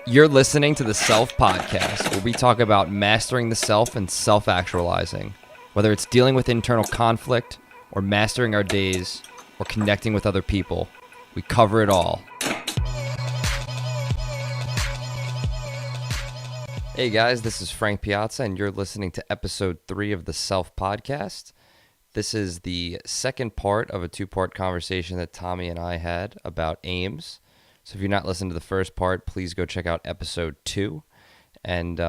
You're listening to the Self Podcast, where we talk about mastering the self and self-actualizing. Whether it's dealing with internal conflict, or mastering our days, or connecting with other people, we cover it all. Hey guys, this is Frank Piazza, and you're listening to episode 3 of the Self Podcast. This is the second part of a two-part conversation that Tommy and I had about aims. So if you're not listening to the first part, please go check out episode 2. And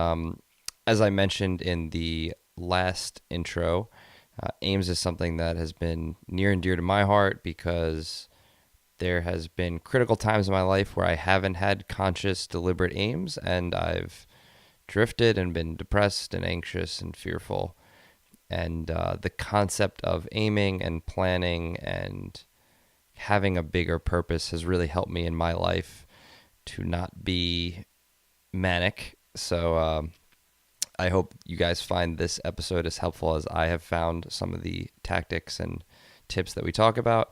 as I mentioned in the last intro, aims is something that has been near and dear to my heart because there has been critical times in my life where I haven't had conscious, deliberate aims, and I've drifted and been depressed and anxious and fearful. And the concept of aiming and planning and having a bigger purpose has really helped me in my life to not be manic. So I hope you guys find this episode as helpful as I have found some of the tactics and tips that we talk about.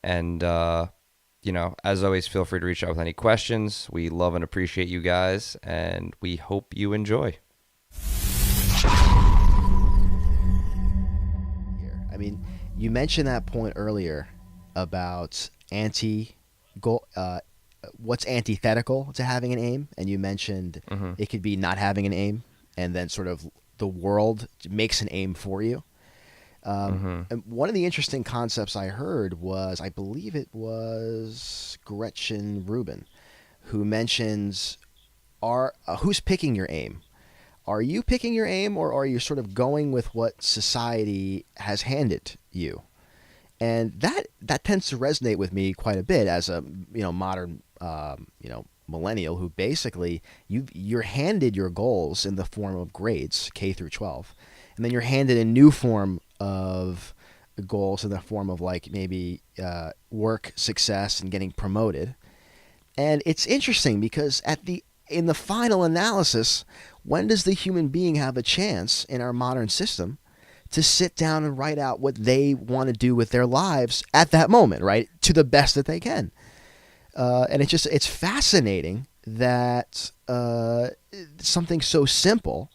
And, as always, feel free to reach out with any questions. We love and appreciate you guys, and we hope you enjoy. I mean, you mentioned that point earlier about what's antithetical to having an aim, and you mentioned it could be not having an aim, and then sort of the world makes an aim for you. And one of the interesting concepts I heard was, I believe it was Gretchen Rubin, who mentions, who's picking your aim? Are you picking your aim, or are you sort of going with what society has handed you? And that tends to resonate with me quite a bit as a modern millennial who basically you're handed your goals in the form of grades K through 12, and then you're handed a new form of goals in the form of like maybe work success and getting promoted. And it's interesting because in the final analysis, when does the human being have a chance in our modern system to sit down and write out what they want to do with their lives at that moment, right? To the best that they can. And it's fascinating that something so simple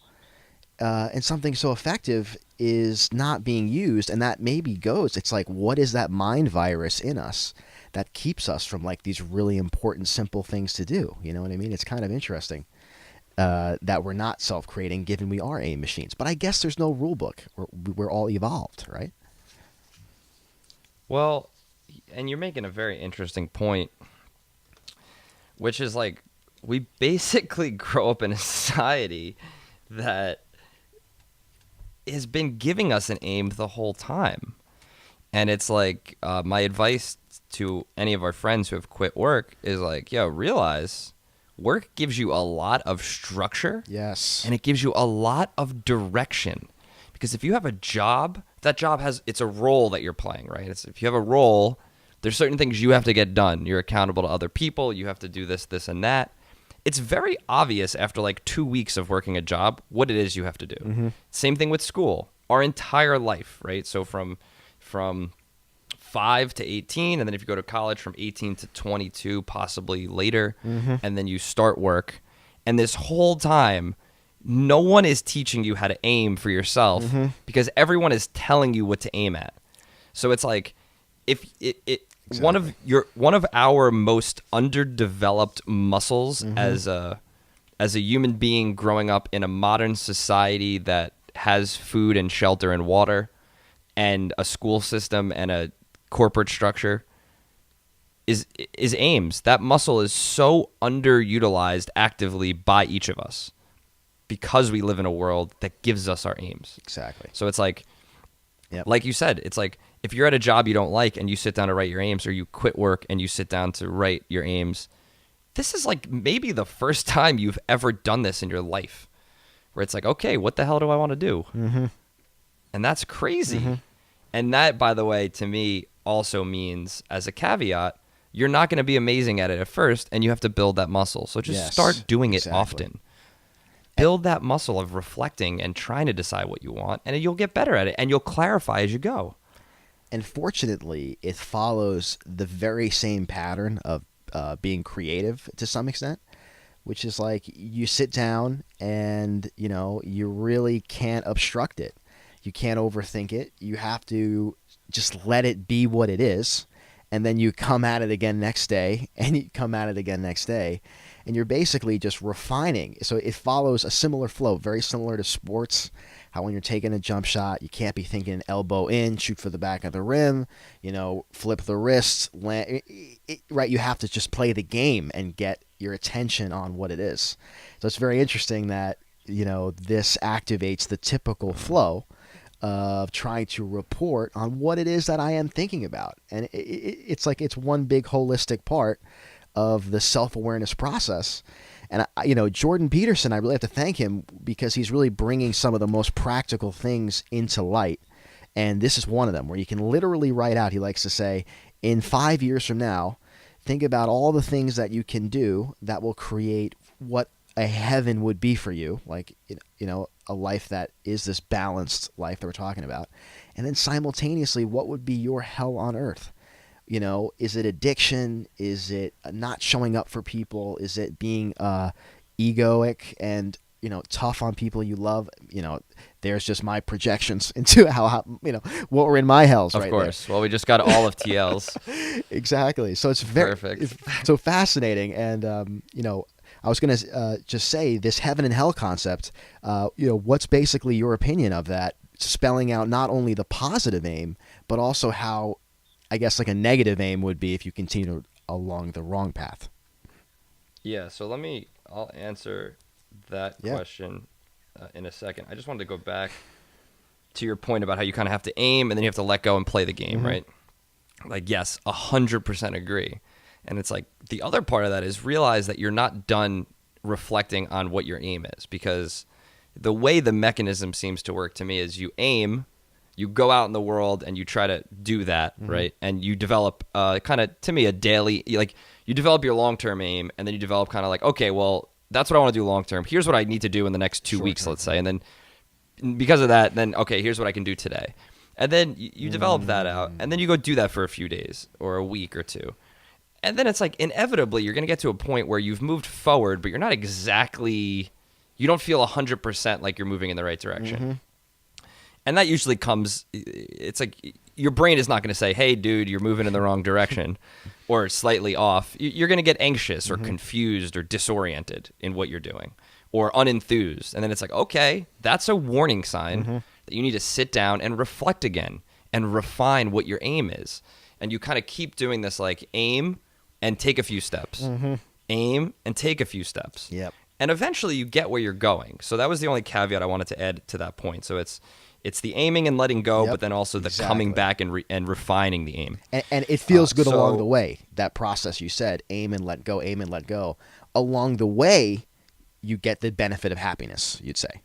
and something so effective is not being used. And that maybe it's like, what is that mind virus in us that keeps us from like these really important, simple things to do? You know what I mean? It's kind of interesting. That we're not self-creating, given we are aim machines. But I guess there's no rule book. We're all evolved, right? Well, and you're making a very interesting point, which is like we basically grow up in a society that has been giving us an aim the whole time. And it's like my advice to any of our friends who have quit work is like, realize work gives you a lot of structure. Yes. And it gives you a lot of direction. Because if you have a job, that job it's a role that you're playing, right? If you have a role, there's certain things you have to get done. You're accountable to other people. You have to do this, this, and that. It's very obvious after like 2 weeks of working a job what it is you have to do. Mm-hmm. Same thing with school. Our entire life, right? So from 5 to 18, and then if you go to college from 18 to 22, possibly later, and then you start work. And this whole time, no one is teaching you how to aim for yourself because everyone is telling you what to aim at. So it's like if Exactly. one of our most underdeveloped muscles as a human being growing up in a modern society that has food and shelter and water and a school system and a corporate structure is aims. That muscle is so underutilized actively by each of us because we live in a world that gives us our aims. Exactly. So it's like, like you said, it's like if you're at a job you don't like and you sit down to write your aims, or you quit work and you sit down to write your aims, this is like maybe the first time you've ever done this in your life where it's like, okay, what the hell do I want to do? And that's crazy. And that, by the way, to me also means, as a caveat, you're not going to be amazing at it at first, and you have to build that muscle. So just start doing it often. Build that muscle of reflecting and trying to decide what you want, and you'll get better at it, and you'll clarify as you go. And fortunately, it follows the very same pattern of being creative to some extent, which is like you sit down and, you really can't obstruct it. You can't overthink it. You have to just let it be what it is. And then you come at it again next day, and you come at it again next day. And you're basically just refining. So it follows a similar flow, very similar to sports. How when you're taking a jump shot, you can't be thinking elbow in, shoot for the back of the rim, flip the wrist, land, right? You have to just play the game and get your attention on what it is. So it's very interesting that, this activates the typical flow of trying to report on what it is that I am thinking about. And it's like it's one big holistic part of the self-awareness process. And, Jordan Peterson, I really have to thank him because he's really bringing some of the most practical things into light. And this is one of them where you can literally write out, he likes to say, in 5 years from now, think about all the things that you can do that will create what a heaven would be for you, like, a life that is this balanced life that we're talking about. And then simultaneously, what would be your hell on earth? Is it addiction? Is it not showing up for people? Is it being egoic and, tough on people you love? There's just my projections into how what were in my hells right there. Of course. Well, we just got all of TL's. Exactly. So it's very perfect. It's so fascinating. And, I was going to just say this heaven and hell concept, what's basically your opinion of that, spelling out not only the positive aim, but also how, I guess, like a negative aim would be if you continue along the wrong path. Yeah, so I'll answer that question in a second. I just wanted to go back to your point about how you kind of have to aim and then you have to let go and play the game, right? Like, yes, 100% agree. And it's like the other part of that is realize that you're not done reflecting on what your aim is, because the way the mechanism seems to work to me is you aim, you go out in the world and you try to do that, right? And you develop kind of, to me, a daily, like you develop your long-term aim and then you develop kind of like, okay, well, that's what I want to do long-term. Here's what I need to do in the next 2 weeks, let's say. And then because of that, then, okay, here's what I can do today. And then you develop that out and then you go do that for a few days or a week or two. And then it's like inevitably you're going to get to a point where you've moved forward, but you're not exactly, you don't feel 100% like you're moving in the right direction. And that usually comes, it's like your brain is not going to say, hey, dude, you're moving in the wrong direction or slightly off. You're going to get anxious or confused or disoriented in what you're doing or unenthused. And then it's like, okay, that's a warning sign that you need to sit down and reflect again and refine what your aim is. And you kind of keep doing this, like aim and take a few steps, aim and take a few steps. Yep. And eventually you get where you're going. So that was the only caveat I wanted to add to that point. So it's the aiming and letting go, but then also the coming back and refining the aim. And it feels good along the way, that process you said, aim and let go, aim and let go. Along the way, you get the benefit of happiness, you'd say.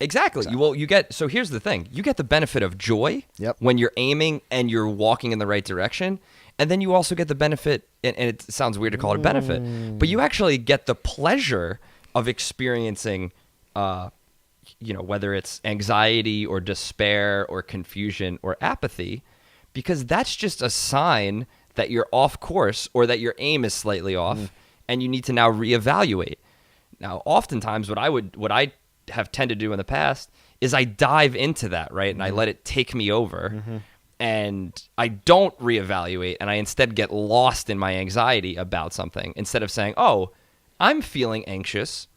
Exactly. You get, so here's the thing. You get the benefit of joy when you're aiming and you're walking in the right direction. And then you also get the benefit, and it sounds weird to call it a benefit, but you actually get the pleasure of experiencing, whether it's anxiety or despair or confusion or apathy, because that's just a sign that you're off course or that your aim is slightly off and you need to now reevaluate. Now, oftentimes what I have tended to do in the past is I dive into that, right? And I let it take me over and I don't reevaluate and I instead get lost in my anxiety about something instead of saying, oh, I'm feeling anxious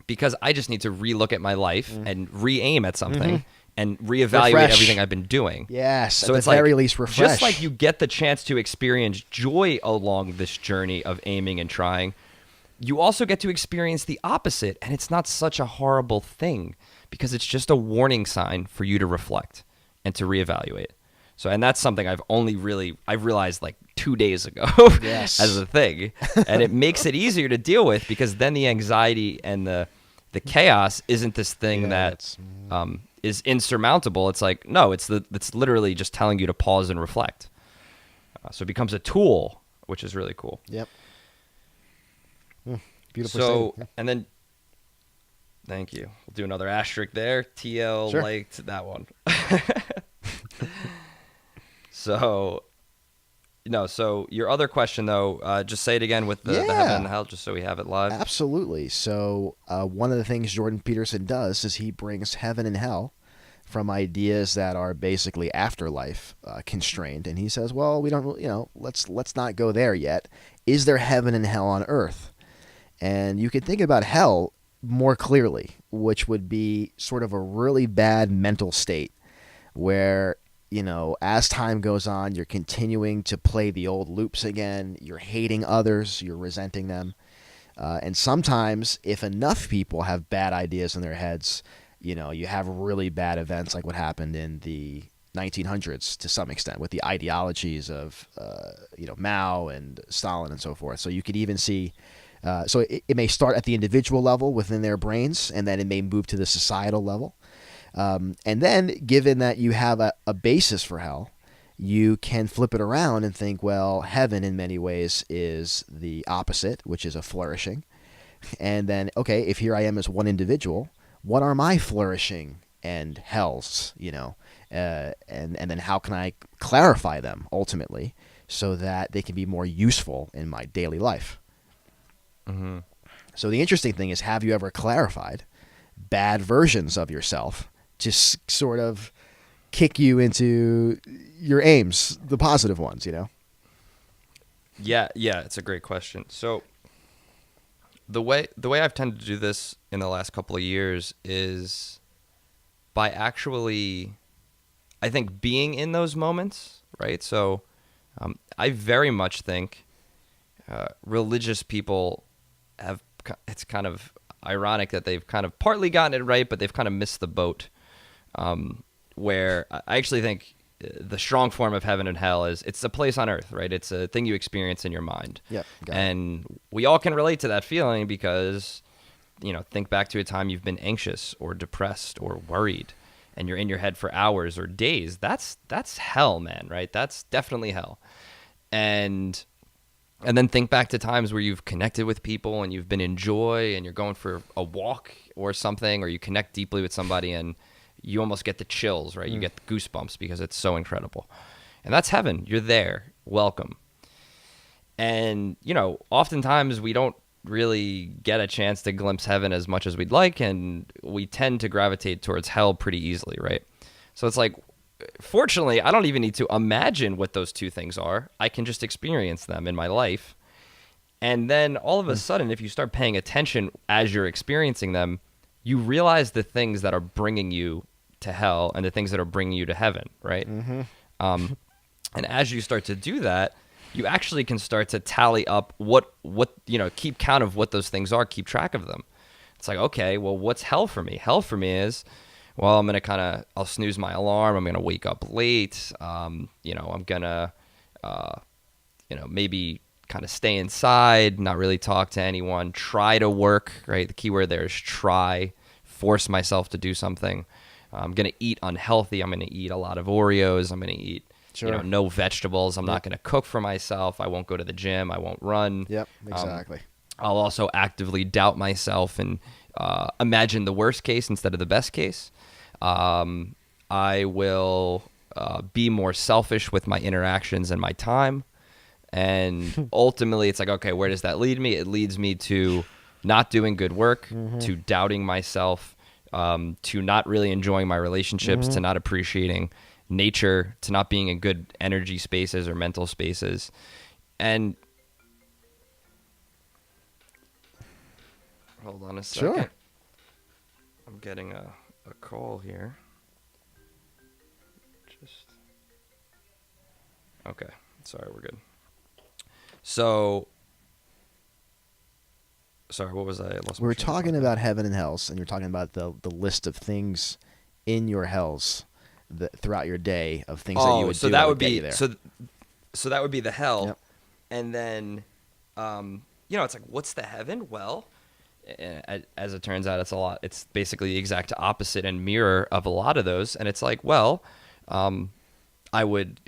because I just need to relook at my life and re-aim at something and reevaluate everything I've been doing. Yes, so at the very least refresh. Just like you get the chance to experience joy along this journey of aiming and trying, you also get to experience the opposite, and it's not such a horrible thing because it's just a warning sign for you to reflect and to reevaluate. So, and that's something I realized like 2 days ago as a thing, and it makes it easier to deal with because then the anxiety and the chaos isn't this thing that is insurmountable. It's like, no, it's literally just telling you to pause and reflect. So it becomes a tool, which is really cool. Yep. Beautiful. So, and then, thank you. We'll do another asterisk there. TL liked that one. So, No, so your other question, though, just say it again with the heaven and Yeah, the hell, just so we have it live. absolutely. So one of the things Jordan Peterson does is he brings heaven and hell from ideas that are basically afterlife constrained, and he says, well, we don't, let's not go there yet. Is there heaven and hell on earth? And you could think about hell more clearly, which would be sort of a really bad mental state where, as time goes on, you're continuing to play the old loops again. You're hating others, you're resenting them. And sometimes, if enough people have bad ideas in their heads, you have really bad events like what happened in the 1900s to some extent with the ideologies of, Mao and Stalin and so forth. So you could even see, so it may start at the individual level within their brains, and then it may move to the societal level. And then, given that you have a basis for hell, you can flip it around and think, well, heaven in many ways is the opposite, which is a flourishing. And then, okay, if here I am as one individual, what are my flourishing and hells, and then how can I clarify them ultimately so that they can be more useful in my daily life? Mm-hmm. So the interesting thing is, have you ever clarified bad versions of yourself to sort of kick you into your aims, the positive ones, Yeah, it's a great question. So the way I've tended to do this in the last couple of years is by actually, I think, being in those moments, right? So I very much think religious people have, it's kind of ironic that they've kind of partly gotten it right, but they've kind of missed the boat. Where I actually think the strong form of heaven and hell is it's a place on earth, right? It's a thing you experience in your mind. Yep. And we all can relate to that feeling because, think back to a time you've been anxious or depressed or worried and you're in your head for hours or days. That's hell, man, right? That's definitely hell. And then think back to times where you've connected with people and you've been in joy and you're going for a walk or something, or you connect deeply with somebody and you almost get the chills, right? You get the goosebumps because it's so incredible. And that's heaven. You're there. Welcome. And, oftentimes we don't really get a chance to glimpse heaven as much as we'd like, and we tend to gravitate towards hell pretty easily, right? So it's like, fortunately, I don't even need to imagine what those two things are. I can just experience them in my life. And then all of a sudden, if you start paying attention as you're experiencing them, you realize the things that are bringing you to hell and the things that are bringing you to heaven, right? Mm-hmm. And as you start to do that, you actually can start to tally up what keep count of what those things are, keep track of them. It's like, okay, well, what's hell for me? Hell for me is, well, I'm going to I'll snooze my alarm. I'm going to wake up late. I'm going to, maybe kind of stay inside, not really talk to anyone, try to work, right? The key word there is try, force myself to do something. I'm going to eat unhealthy. I'm going to eat a lot of Oreos. I'm going to eat, no vegetables. I'm not going to cook for myself. I won't go to the gym. I won't run. Yep, exactly. I'll also actively doubt myself and imagine the worst case instead of the best case. I will be more selfish with my interactions and my time. And ultimately, it's like, okay, where does that lead me? It leads me to not doing good work, to doubting myself, to not really enjoying my relationships, to not appreciating nature, to not being in good energy spaces or mental spaces. And hold on a second. Sure. I'm getting a call here. Okay. Sorry, we're good. So, sorry, what was I? We were talking about heaven and hells, and you're talking about the list of things in your hells throughout your day of things that you would do that would get you there. So that would be the hell. Yep. And then, it's like, what's the heaven? Well, as it turns out, it's basically the exact opposite and mirror of a lot of those. And it's like, well, I would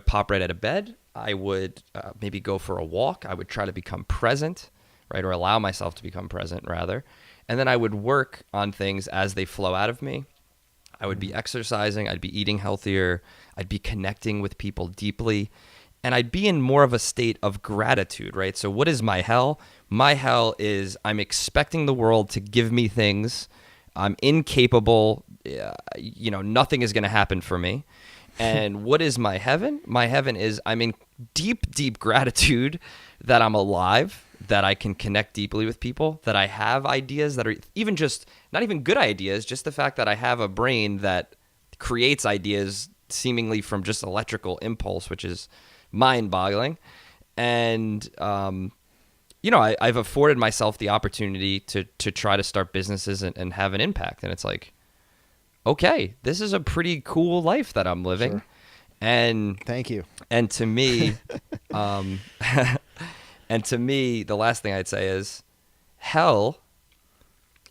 pop right out of bed. I would maybe go for a walk. I would try to become present, right? Or allow myself to become present, rather. And then I would work on things as they flow out of me. I would be exercising. I'd be eating healthier. I'd be connecting with people deeply. and I'd be in more of a state of gratitude, right? So what is my hell? My hell is I'm expecting the world to give me things. I'm incapable. Nothing is going to happen for me. And what is my heaven? My heaven is I'm in deep, deep gratitude that I'm alive, that I can connect deeply with people, that I have ideas that are even just not even good ideas, just the fact that I have a brain that creates ideas seemingly from just electrical impulse, which is mind-boggling. And I've afforded myself the opportunity to try to start businesses and have an impact. And it's like, okay, this is a pretty cool life that I'm living. Sure. And thank you. And to me, the last thing I'd say is hell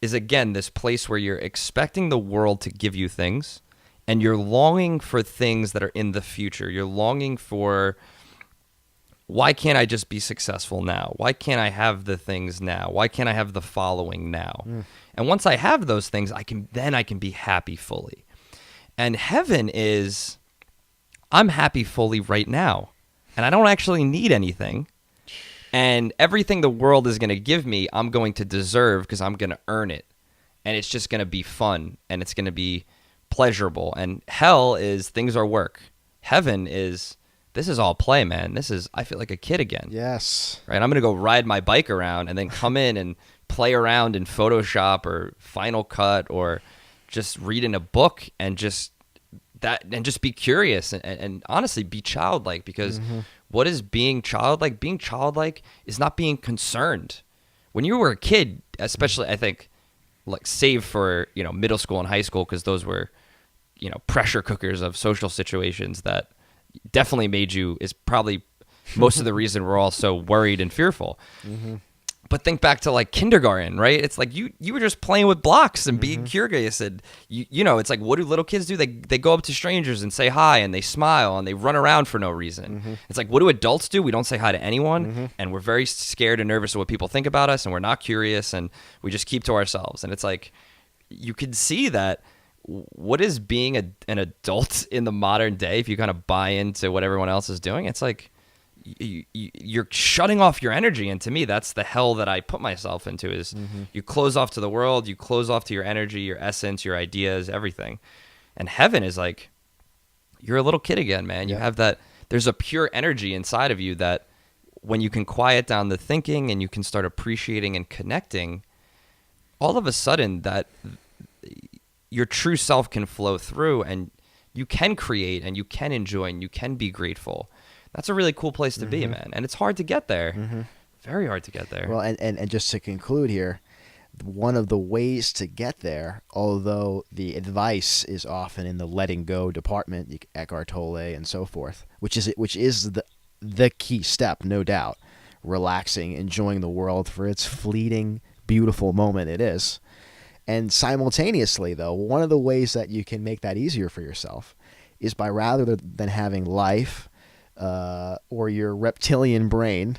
is, again, this place where you're expecting the world to give you things and you're longing for things that are in the future. You're longing for, why can't I just be successful now? Why can't I have the things now? Why can't I have the following now? And once I have those things, I can be happy fully. And heaven is, I'm happy fully right now. And I don't actually need anything. And everything the world is going to give me, I'm going to deserve because I'm going to earn it. And it's just going to be fun and it's going to be pleasurable. And hell is things are work. Heaven is, this is all play, man. I feel like a kid again. Yes. Right? I'm going to go ride my bike around and then come in and play around in Photoshop or Final Cut or just reading a book and just be curious and honestly be childlike, because what is being childlike? Being childlike is not being concerned. When you were a kid, especially, I think, like, save for, middle school and high school, because those were, pressure cookers of social situations that definitely made you, is probably most of the reason we're all so worried and fearful. But think back to like kindergarten, right? It's like you were just playing with blocks and being curious, and it's like, what do little kids do? They go up to strangers and say hi and they smile and they run around for no reason. It's like, what do adults do? We don't say hi to anyone, and we're very scared and nervous of what people think about us, and we're not curious, and we just keep to ourselves. And it's like, you can see that what is being an adult in the modern day, if you kind of buy into what everyone else is doing, it's like, you're shutting off your energy. And to me, that's the hell that I put myself into, is you close off to the world, you close off to your energy, your essence, your ideas, everything. And heaven is like, you're a little kid again, man. You have that, there's a pure energy inside of you that when you can quiet down the thinking and you can start appreciating and connecting, all of a sudden that your true self can flow through, and you can create and you can enjoy and you can be grateful. That's a really cool place to be, man. And it's hard to get there. Very hard to get there. Well, and just to conclude here, one of the ways to get there, although the advice is often in the letting go department, Eckhart Tolle and so forth, which is the key step, no doubt, relaxing, enjoying the world for its fleeting, beautiful moment it is. And simultaneously, though, one of the ways that you can make that easier for yourself is by, rather than having life or your reptilian brain,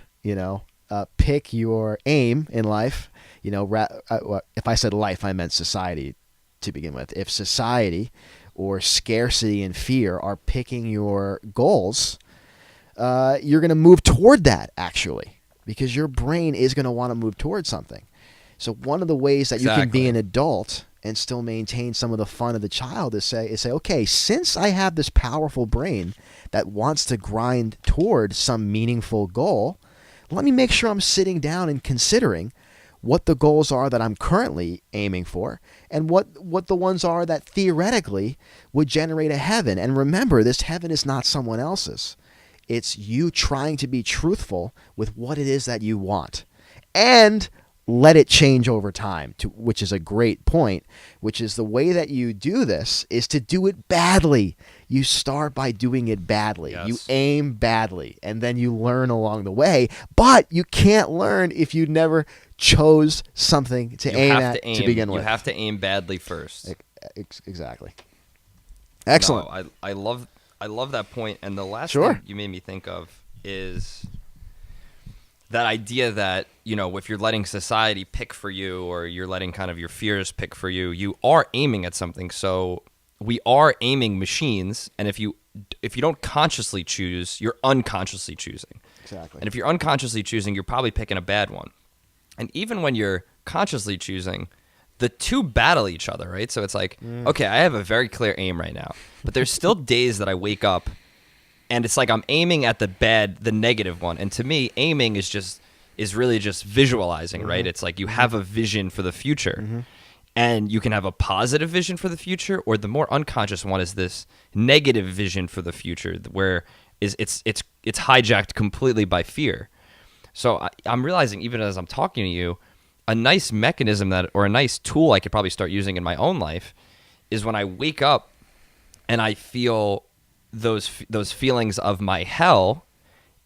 pick your aim in life. If I said life, I meant society to begin with. If society or scarcity and fear are picking your goals, you're going to move toward that, actually, because your brain is going to want to move towards something. So one of the ways that you can be an adult and still maintain some of the fun of the child is say, okay, since I have this powerful brain that wants to grind toward some meaningful goal, let me make sure I'm sitting down and considering what the goals are that I'm currently aiming for and what the ones are that theoretically would generate a heaven. And remember, this heaven is not someone else's. It's you trying to be truthful with what it is that you want. And let it change over time, which is a great point, which is the way that you do this is to do it badly. You start by doing it badly. Yes. You aim badly, and then you learn along the way. But you can't learn if you never chose something to aim at to begin with. You have to aim badly first. Exactly. Excellent. No, I love that point. And the last thing you made me think of is that idea that, if you're letting society pick for you or you're letting kind of your fears pick for you, you are aiming at something. So we are aiming machines, and if you don't consciously choose, you're unconsciously choosing. Exactly. And if you're unconsciously choosing, you're probably picking a bad one. And even when you're consciously choosing, the two battle each other, right? So it's like, okay, I have a very clear aim right now, but there's still days that I wake up and it's like I'm aiming at the negative one. And to me, aiming is really just visualizing, right? It's like you have a vision for the future. And you can have a positive vision for the future, or the more unconscious one is this negative vision for the future, where it's hijacked completely by fear. So I'm realizing, even as I'm talking to you, a nice mechanism or a nice tool I could probably start using in my own life is when I wake up and I feel those feelings of my hell.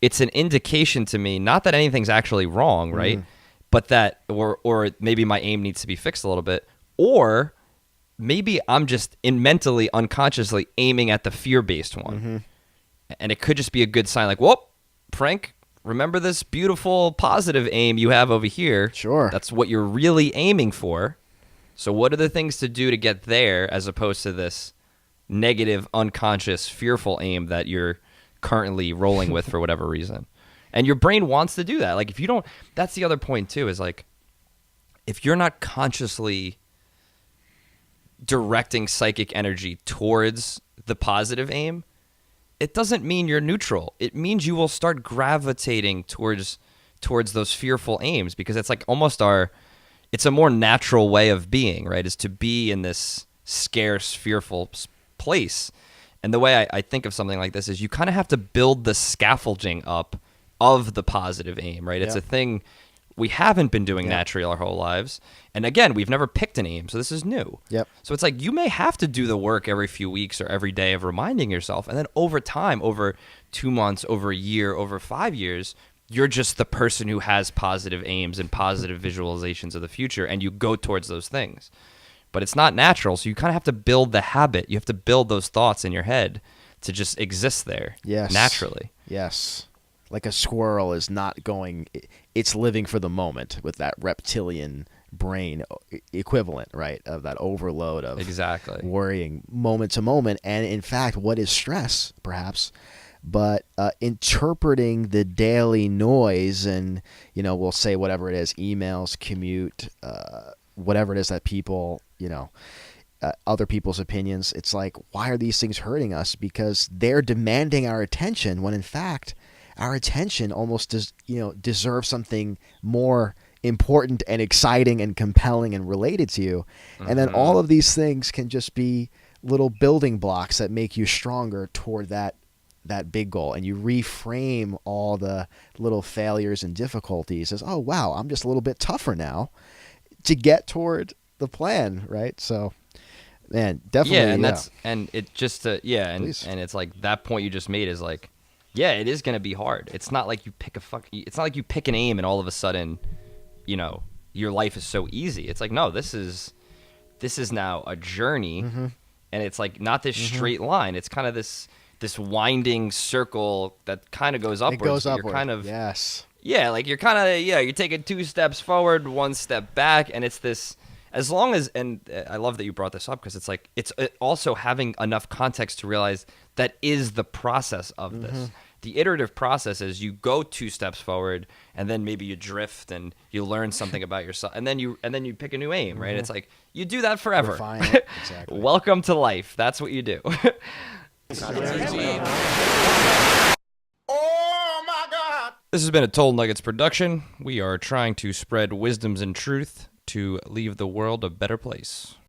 It's an indication to me, not that anything's actually wrong, right? But that, or maybe my aim needs to be fixed a little bit, or maybe I'm just mentally, unconsciously aiming at the fear-based one. And it could just be a good sign, like, whoop, Frank, remember this beautiful positive aim you have over here. Sure. That's what you're really aiming for. So what are the things to do to get there, as opposed to this negative, unconscious, fearful aim that you're currently rolling with for whatever reason? And your brain wants to do that. Like, if you don't, that's the other point too, is like, if you're not consciously directing psychic energy towards the positive aim, it doesn't mean you're neutral. It means you will start gravitating towards those fearful aims, because it's like almost it's a more natural way of being, right? Is to be in this scarce, fearful place. And the way I think of something like this is you kind of have to build the scaffolding up of the positive aim, right? It's a thing we haven't been doing naturally our whole lives. And again, we've never picked an aim, so this is new. Yep. So it's like you may have to do the work every few weeks or every day of reminding yourself. And then over time, over 2 months, over a year, over 5 years, you're just the person who has positive aims and positive visualizations of the future, and you go towards those things. But it's not natural, so you kind of have to build the habit. You have to build those thoughts in your head to just exist there naturally. Yes. Like a squirrel is not going, it's living for the moment with that reptilian brain equivalent, right, of that overload of worrying moment to moment. And in fact, what is stress, perhaps, but interpreting the daily noise and, we'll say whatever it is, emails, commute, whatever it is that people, other people's opinions. It's like, why are these things hurting us? Because they're demanding our attention, when in fact our attention almost deserves something more important and exciting and compelling and related to you. And then all of these things can just be little building blocks that make you stronger toward that big goal. And you reframe all the little failures and difficulties as, oh wow, I'm just a little bit tougher now to get toward the plan, right? So, man, definitely. And it just and it's like that point you just made is like, yeah, it is gonna be hard. It's not like you pick it's not like you pick an aim and all of a sudden, your life is so easy. It's like, no, this is now a journey, and it's like not this straight line. It's kind of this winding circle that kind of goes upwards. It goes upward. You're kind of you're taking 2 steps forward, 1 step back, and it's this. As long as, and I love that you brought this up, because it's like it's also having enough context to realize that is the process of this. The iterative process is you go 2 steps forward, and then maybe you drift and you learn something about yourself, and then you pick a new aim, right? It's like you do that forever. Refine it. Exactly. Welcome to life. That's what you do. This has been a Told Nuggets production. We are trying to spread wisdoms and truth to leave the world a better place.